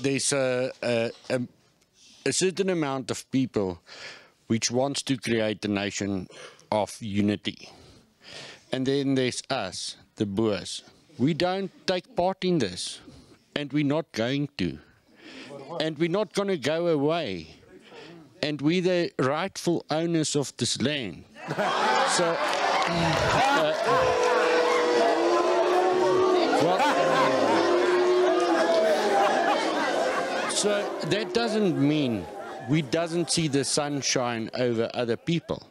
there's a certain amount of people which wants to create a nation of unity. And then there's us, the Boers. We don't take part in this, and we're not going to. And we're not going to go away. And we're the rightful owners of this land. So, so that doesn't mean we doesn't see the sunshine over other people.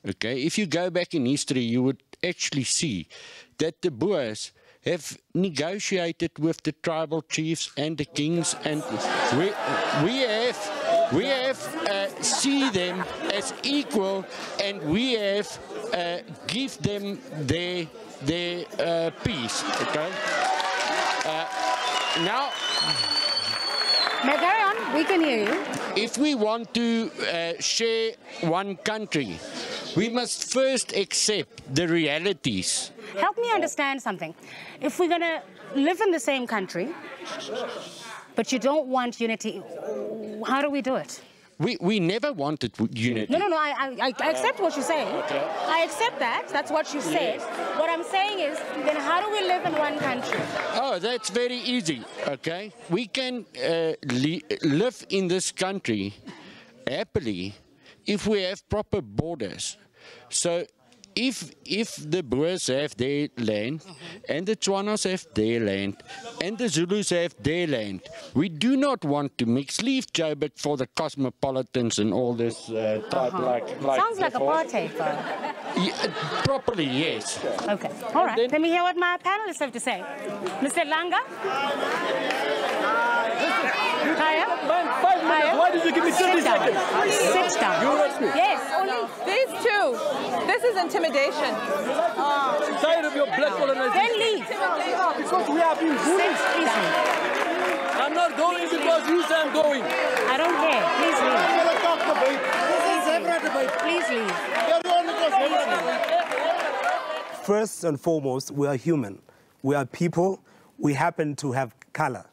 Okay, if you go back in history, you would actually see that the Boers have negotiated with the tribal chiefs and the kings, and we have see them as equal, and we have give them their peace. Okay. Now. May I carry on? We can hear you. If we want to share one country, we must first accept the realities. Help me understand something. If we're going to live in the same country, but you don't want unity, how do we do it? We never wanted unity. No, I accept what you're saying. Okay. I accept that. That's what you said. Yes. What I'm saying is, then how do we live in one country? Oh, that's very easy, okay? We can live in this country happily if we have proper borders. So if the Boers have their land, and the Tswanas have their land, and the Zulus have their land, we do not want to mix. Leave Joburg for the cosmopolitans and all this type like Sounds like apartheid, though. Yeah, properly, yes. Okay, all right. Let me hear what my panelists have to say. Mr. Langa? Kaya? 5 minutes. Why did you give me 30 seconds? Sit down. You arrest me. Yes. These two. This is intimidation. I'm tired of your black colonization. Then leave. Because we are being bullied. Please leave. I'm not going because you say I'm going. I don't care. Please leave. Please leave. First and foremost, we are human. We are people. We happen to have color.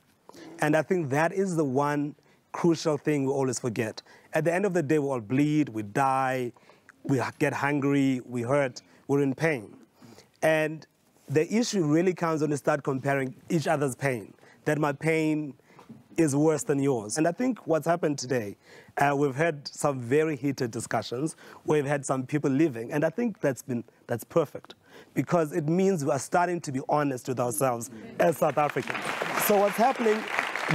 And I think that is the one crucial thing we always forget. At the end of the day, we all bleed, we die, we get hungry, we hurt, we're in pain. And the issue really comes when you start comparing each other's pain, that my pain is worse than yours. And I think what's happened today, we've had some very heated discussions, we've had some people leaving, and I think that's perfect, because it means we are starting to be honest with ourselves as South Africans. So what's happening,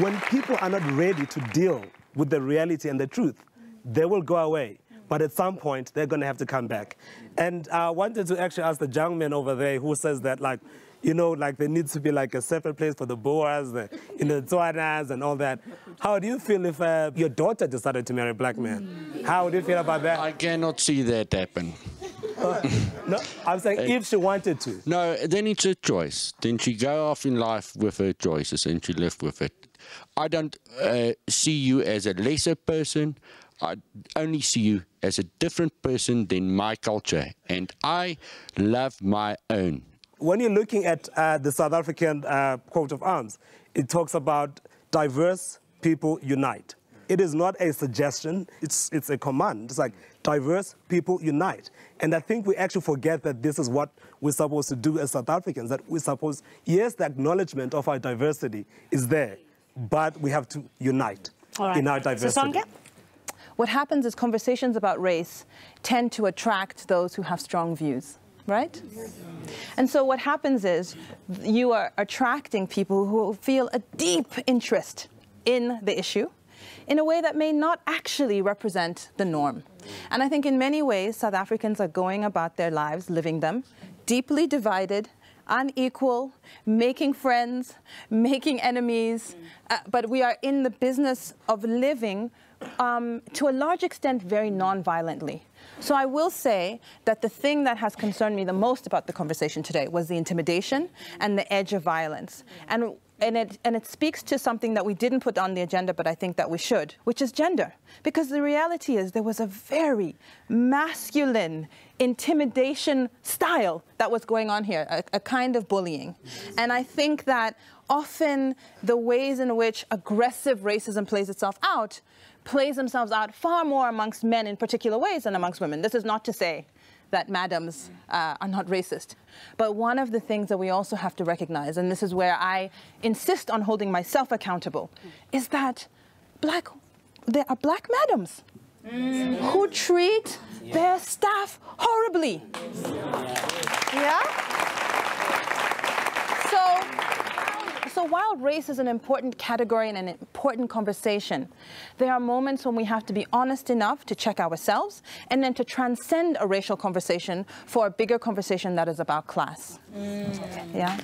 when people are not ready to deal with the reality and the truth, they will go away. But at some point, they're going to have to come back. And I wanted to actually ask the young man over there who says that, like, you know, like there needs to be like a separate place for the Boers, the Tswanas and all that. How do you feel if your daughter decided to marry a black man? How would you feel about that? I cannot see that happen. No, I'm saying if she wanted to. No, then it's a choice. Then she go off in life with her choices and she live with it. I don't see you as a lesser person. I only see you as a different person than my culture. And I love my own. When you're looking at the South African coat of arms, it talks about diverse people unite. It is not a suggestion, it's a command. It's like diverse people unite. And I think we actually forget that this is what we're supposed to do as South Africans, that we're supposed, yes, the acknowledgement of our diversity is there, but we have to unite in our diversity. Sisonke? What happens is conversations about race tend to attract those who have strong views, right? And so what happens is you are attracting people who feel a deep interest in the issue in a way that may not actually represent the norm. And I think in many ways, South Africans are going about their lives, living them, deeply divided, unequal, making friends, making enemies, but we are in the business of living to a large extent very non-violently. So I will say that the thing that has concerned me the most about the conversation today was the intimidation and the edge of violence. And it speaks to something that we didn't put on the agenda, but I think that we should, which is gender. Because the reality is there was a very masculine intimidation style that was going on here, a kind of bullying. And I think that often the ways in which aggressive racism plays themselves out far more amongst men in particular ways than amongst women. This is not to say that madams are not racist. But one of the things that we also have to recognize, and this is where I insist on holding myself accountable, is that there are black madams who treat their staff horribly. Yeah? So while race is an important category and an important conversation, there are moments when we have to be honest enough to check ourselves and then to transcend a racial conversation for a bigger conversation that is about class. Yeah?